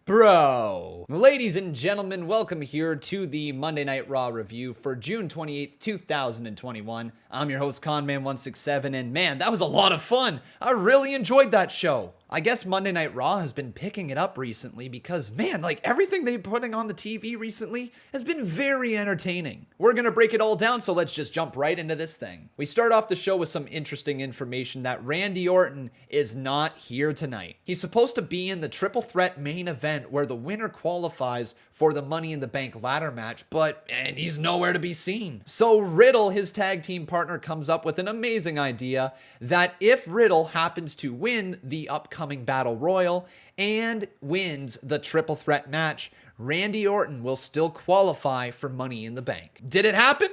Bro. Ladies and gentlemen, welcome here to the Monday Night Raw review for June 28th, 2021. I'm your host, Conman167, and man, that was a lot of fun. I really enjoyed that show. I guess Monday Night Raw has been picking it up recently because, man, like everything they've putting on the TV recently has been very entertaining. We're gonna break it all down, so let's just jump right into this thing. We start off the show with some interesting information that Randy Orton is not here tonight. He's supposed to be in the triple threat main event where the winner qualifies for the Money in the Bank ladder match, and he's nowhere to be seen. So Riddle, his tag team partner, comes up with an amazing idea that if Riddle happens to win the upcoming Battle Royal and wins the triple threat match, Randy Orton will still qualify for Money in the Bank. Did it happen?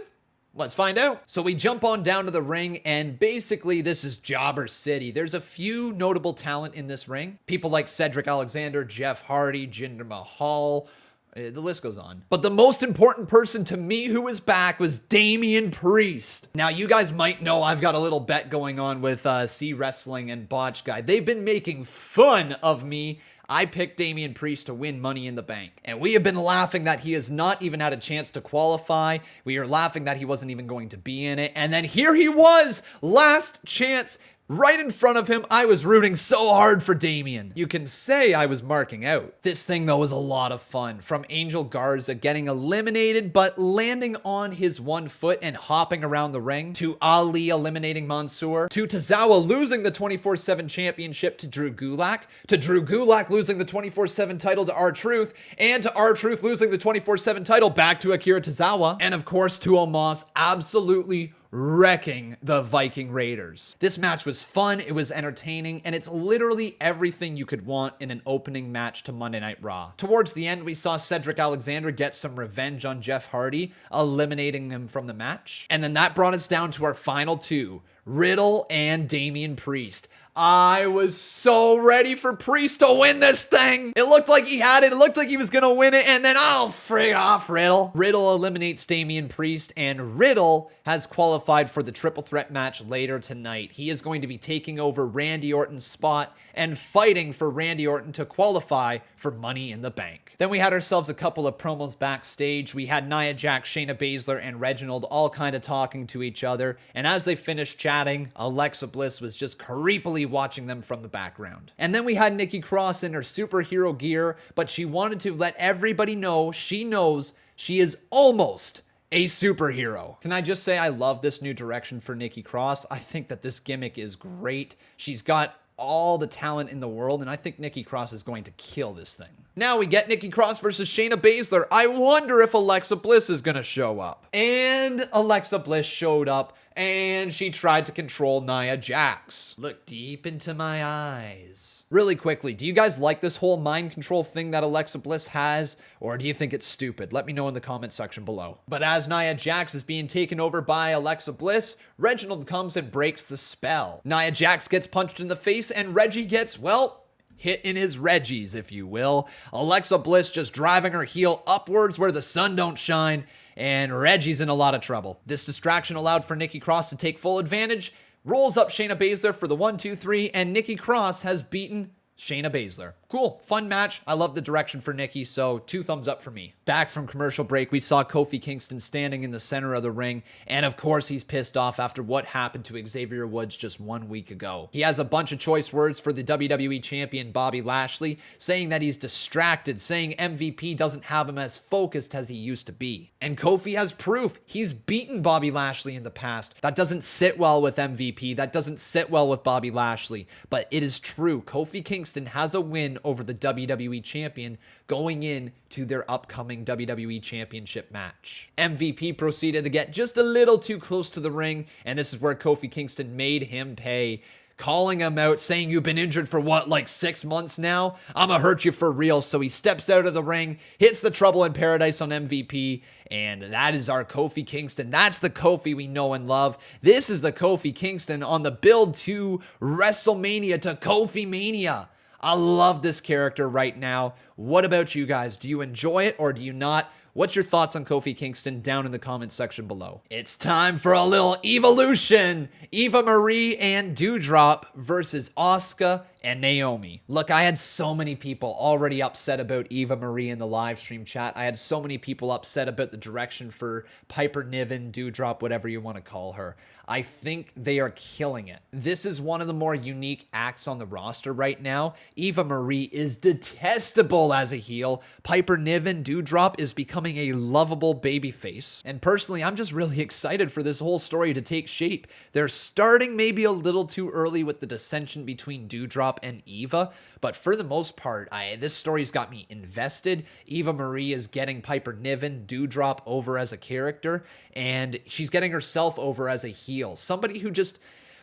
Let's find out. So we jump on down to the ring, and basically this is Jobber City. There's a few notable talent in this ring. People like Cedric Alexander, Jeff Hardy, Jinder Mahal, the list goes on. But the most important person to me who was back was Damian Priest. Now, you guys might know I've got a little bet going on with C Wrestling and Botch Guy. They've been making fun of me. I picked Damian Priest to win Money in the Bank. And we have been laughing that he has not even had a chance to qualify. We are laughing that he wasn't even going to be in it. And then here he was, last chance. Right in front of him, I was rooting so hard for Damian. You can say I was marking out. This thing, though, was a lot of fun. From Angel Garza getting eliminated, but landing on his one foot and hopping around the ring, to Ali eliminating Mansoor, to Tozawa losing the 24/7 championship to Drew Gulak losing the 24/7 title to R-Truth, and to R-Truth losing the 24/7 title back to Akira Tozawa, and of course to Omos absolutely wrecking the Viking Raiders. This match was fun, it was entertaining, and it's literally everything you could want in an opening match to Monday Night Raw. Towards the end, we saw Cedric Alexander get some revenge on Jeff Hardy, eliminating him from the match. And then that brought us down to our final two, Riddle and Damian Priest. I was so ready for Priest to win this thing. It looked like he had it. It looked like he was going to win it. And then, oh, frig off, Riddle. Riddle eliminates Damian Priest, and Riddle has qualified for the triple threat match later tonight. He is going to be taking over Randy Orton's spot and fighting for Randy Orton to qualify for Money in the Bank. Then we had ourselves a couple of promos backstage. We had Nia Jax, Shayna Baszler, and Reginald all kind of talking to each other. And as they finished chatting, Alexa Bliss was just creepily watching them from the background. And then we had Nikki Cross in her superhero gear, but she wanted to let everybody know she knows she is almost a superhero. Can I just say I love this new direction for Nikki Cross? I think that this gimmick is great. She's got all the talent in the world, and I think Nikki Cross is going to kill this thing. Now we get Nikki Cross versus Shayna Baszler. I wonder if Alexa Bliss is going to show up. And Alexa Bliss showed up, and she tried to control Nia Jax. Look deep into my eyes. Really quickly, do you guys like this whole mind control thing that Alexa Bliss has, or do you think it's stupid? Let me know in the comment section below. But as Nia Jax is being taken over by Alexa Bliss, Reginald comes and breaks the spell. Nia Jax gets punched in the face, and Reggie gets, well, hit in his Reggies, if you will. Alexa Bliss just driving her heel upwards where the sun don't shine, and Reggie's in a lot of trouble. This distraction allowed for Nikki Cross to take full advantage, rolls up Shayna Baszler for the 1-2-3, and Nikki Cross has beaten Shayna Baszler. Cool, fun match. I love the direction for Nikki, so 2 thumbs up for me. Back from commercial break, we saw Kofi Kingston standing in the center of the ring, and of course he's pissed off after what happened to Xavier Woods just 1 week ago. He has a bunch of choice words for the WWE Champion Bobby Lashley, saying that he's distracted, saying MVP doesn't have him as focused as he used to be. And Kofi has proof. He's beaten Bobby Lashley in the past. That doesn't sit well with MVP. That doesn't sit well with Bobby Lashley. But it is true. Kofi Kingston has a win over the WWE Champion going into their upcoming WWE Championship match. MVP proceeded to get just a little too close to the ring, and this is where Kofi Kingston made him pay, calling him out, saying, "You've been injured for what, like 6 months now? I'ma hurt you for real." So he steps out of the ring, hits the Trouble in Paradise on MVP, and that is our Kofi Kingston. That's the Kofi we know and love. This is the Kofi Kingston on the build to WrestleMania, to Kofi Mania. I love this character right now. What about you guys? Do you enjoy it or do you not? What's your thoughts on Kofi Kingston down in the comment section below? It's time for a little evolution. Eva Marie and Dewdrop versus Asuka and Naomi. Look, I had so many people already upset about Eva Marie in the live stream chat. I had so many people upset about the direction for Piper Niven, Dewdrop, whatever you want to call her. I think they are killing it. This is one of the more unique acts on the roster right now. Eva Marie is detestable as a heel. Piper Niven, Dewdrop is becoming a lovable babyface. And personally, I'm just really excited for this whole story to take shape. They're starting maybe a little too early with the dissension between Dewdrop and Eva, but for the most part, this story's got me invested. Eva Marie is getting Piper Niven, Dewdrop over as a character, and she's getting herself over as a heel. Somebody who just...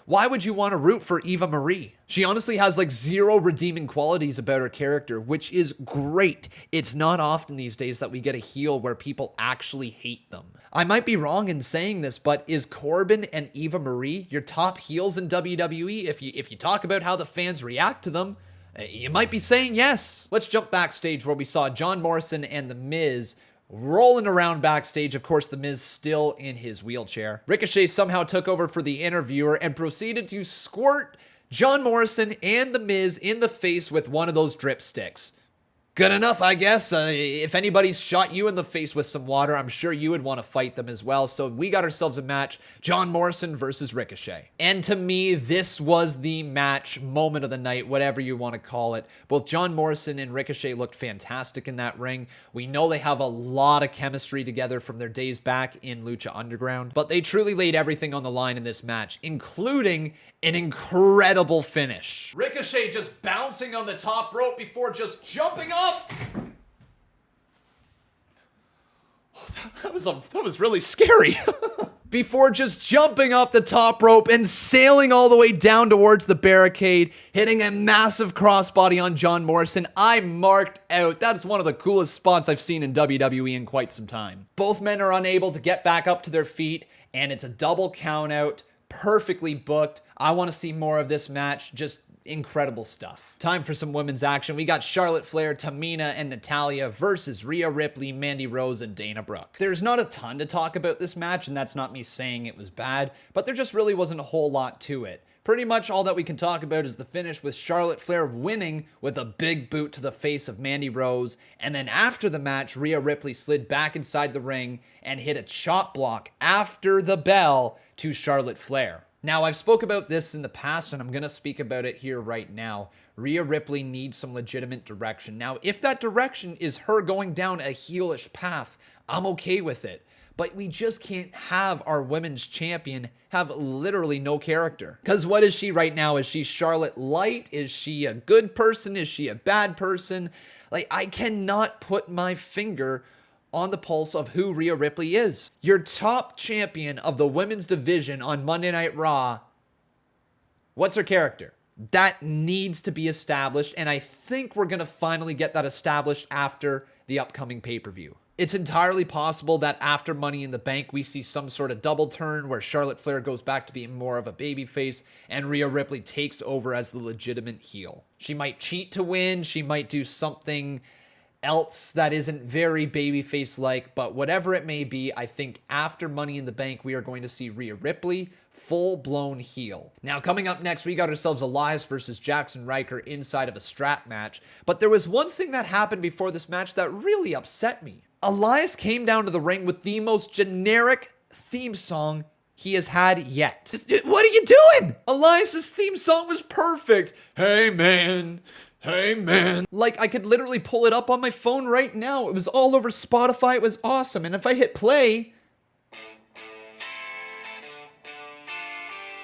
Why would you want to root for Eva Marie? She honestly has like zero redeeming qualities about her character, which is great. It's not often these days that we get a heel where people actually hate them. I might be wrong in saying this, but is Corbin and Eva Marie your top heels in WWE? If you talk about how the fans react to them, you might be saying yes. Let's jump backstage where we saw John Morrison and The Miz rolling around backstage. Of course, The Miz still in his wheelchair. Ricochet somehow took over for the interviewer and proceeded to squirt John Morrison and The Miz in the face with one of those drip sticks. Good enough, I guess. If anybody's shot you in the face with some water, I'm sure you would want to fight them as well. So we got ourselves a match, John Morrison versus Ricochet. And to me, this was the match moment of the night, whatever you want to call it. Both John Morrison and Ricochet looked fantastic in that ring. We know they have a lot of chemistry together from their days back in Lucha Underground, but they truly laid everything on the line in this match, including an incredible finish. Ricochet just bouncing on the top rope before just jumping off. Oh, that was really scary. Before just jumping off the top rope and sailing all the way down towards the barricade, hitting a massive crossbody on John Morrison. I marked out. That is one of the coolest spots I've seen in WWE in quite some time. Both men are unable to get back up to their feet, and it's a double count out. Perfectly booked. I want to see more of this match. Just incredible stuff. Time for some women's action. We got Charlotte Flair, Tamina, and Natalya versus Rhea Ripley, Mandy Rose, and Dana Brooke. There's not a ton to talk about this match, and that's not me saying it was bad, but there just really wasn't a whole lot to it. Pretty much all that we can talk about is the finish with Charlotte Flair winning with a big boot to the face of Mandy Rose, and then after the match, Rhea Ripley slid back inside the ring and hit a chop block after the bell to Charlotte Flair. Now, I've spoke about this in the past, and I'm going to speak about it here right now. Rhea Ripley needs some legitimate direction. Now, if that direction is her going down a heelish path, I'm okay with it. But we just can't have our women's champion have literally no character. Because what is she right now? Is she Charlotte Light? Is she a good person? Is she a bad person? Like, I cannot put my finger on the pulse of who Rhea Ripley is. Your top champion of the women's division on Monday Night Raw. What's her character? That needs to be established, and I think we're going to finally get that established after the upcoming pay-per-view. It's entirely possible that after Money in the Bank, we see some sort of double turn where Charlotte Flair goes back to being more of a babyface and Rhea Ripley takes over as the legitimate heel. She might cheat to win, she might do something else that isn't very babyface-like, but whatever it may be, I think after Money in the Bank, we are going to see Rhea Ripley full-blown heel. Now, coming up next, we got ourselves Elias versus Jackson Ryker inside of a strap match, but there was one thing that happened before this match that really upset me. Elias came down to the ring with the most generic theme song he has had yet. What are you doing? Elias's theme song was perfect. Hey man, hey man. Like, I could literally pull it up on my phone right now. It was all over Spotify. It was awesome. And if I hit play,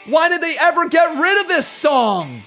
why did they ever get rid of this song?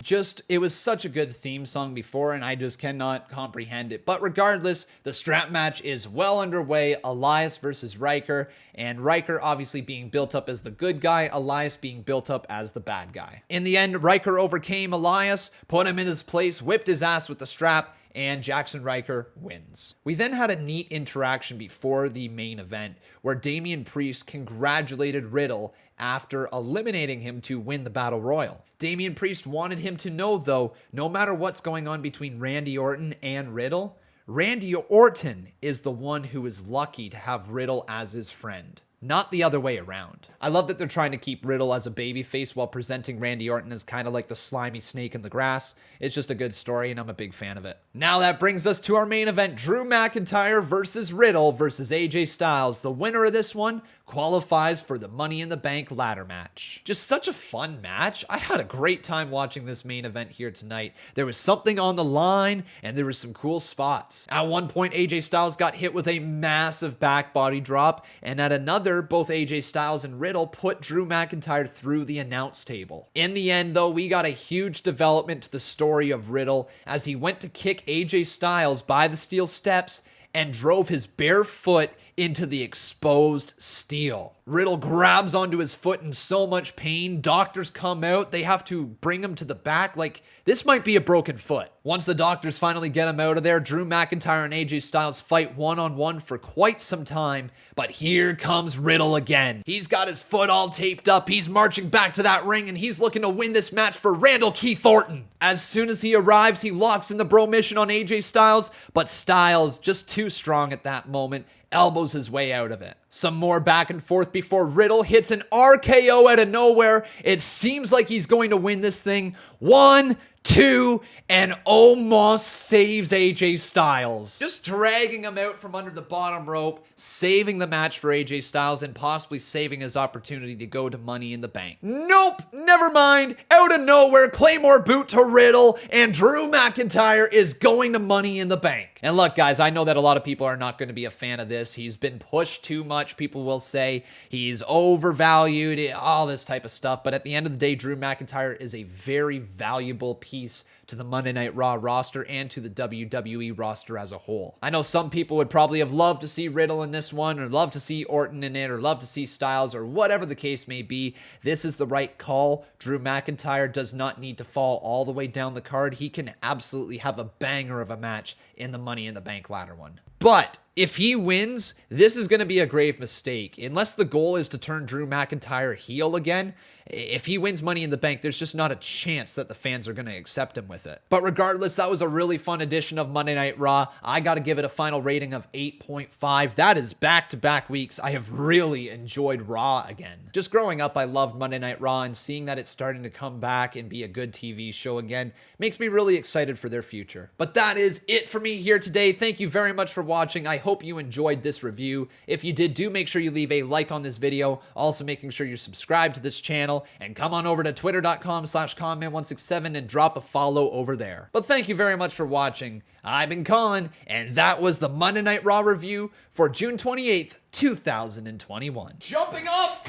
It was such a good theme song before, and I just cannot comprehend it. But regardless, the strap match is well underway. Elias versus Ryker, and Ryker obviously being built up as the good guy, Elias being built up as the bad guy. In the end, Ryker overcame Elias, put him in his place, whipped his ass with the strap, and Jackson Ryker wins. We then had a neat interaction before the main event where Damian Priest congratulated Riddle after eliminating him to win the Battle Royal. Damian Priest wanted him to know, though, no matter what's going on between Randy Orton and Riddle, Randy Orton is the one who is lucky to have Riddle as his friend. not the other way around. I love that they're trying to keep Riddle as a babyface while presenting Randy Orton as kind of like the slimy snake in the grass. It's just a good story, and I'm a big fan of it. Now that brings us to our main event, Drew McIntyre versus Riddle versus AJ Styles. The winner of this one qualifies for the Money in the Bank ladder match. Just such a fun match. I had a great time watching this main event here tonight. There was something on the line, and there was some cool spots. At one point, AJ Styles got hit with a massive back body drop, and at another, both AJ Styles and Riddle put Drew McIntyre through the announce table. In the end, though, we got a huge development to the story of Riddle as he went to kick AJ Styles by the steel steps and drove his bare foot into the exposed steel. Riddle grabs onto his foot in so much pain. Doctors come out. They have to bring him to the back. Like, this might be a broken foot. Once the doctors finally get him out of there, Drew McIntyre and AJ Styles fight one-on-one for quite some time. But here comes Riddle again. He's got his foot all taped up. He's marching back to that ring, and he's looking to win this match for Randall Keith Orton. As soon as he arrives, he locks in the bro mission on AJ Styles, but Styles, just too strong at that moment, elbows his way out of it. Some more back and forth before Riddle hits an RKO out of nowhere. It seems like he's going to win this thing. 1, 2, and almost saves AJ Styles. Just dragging him out from under the bottom rope, saving the match for AJ Styles, and possibly saving his opportunity to go to Money in the Bank. Nope, never mind. Out of nowhere, Claymore boot to Riddle, and Drew McIntyre is going to Money in the Bank. And look, guys, I know that a lot of people are not going to be a fan of this. He's been pushed too much. People will say he's overvalued, all this type of stuff. But at the end of the day, Drew McIntyre is a very valuable piece to the Monday Night Raw roster and to the WWE roster as a whole. I know some people would probably have loved to see Riddle in this one, or love to see Orton in it, or love to see Styles, or whatever the case may be. This is the right call. Drew McIntyre does not need to fall all the way down the card. He can absolutely have a banger of a match in the Money in the Bank ladder one. But if he wins, this is going to be a grave mistake. Unless the goal is to turn Drew McIntyre heel again, if he wins Money in the Bank, there's just not a chance that the fans are going to accept him with it. But regardless, that was a really fun edition of Monday Night Raw. I got to give it a final rating of 8.5. That is back-to-back weeks. I have really enjoyed Raw again. Just growing up, I loved Monday Night Raw, and seeing that it's starting to come back and be a good TV show again makes me really excited for their future. But that is it for me here today. Thank you very much for watching. I hope you enjoyed this review. If you did, do make sure you leave a like on this video. Also making sure you're subscribed to this channel, and come on over to twitter.com/conman167 and drop a follow over there. But thank you very much for watching. I've been Con, and that was the Monday Night Raw review for June 28th, 2021. Jumping off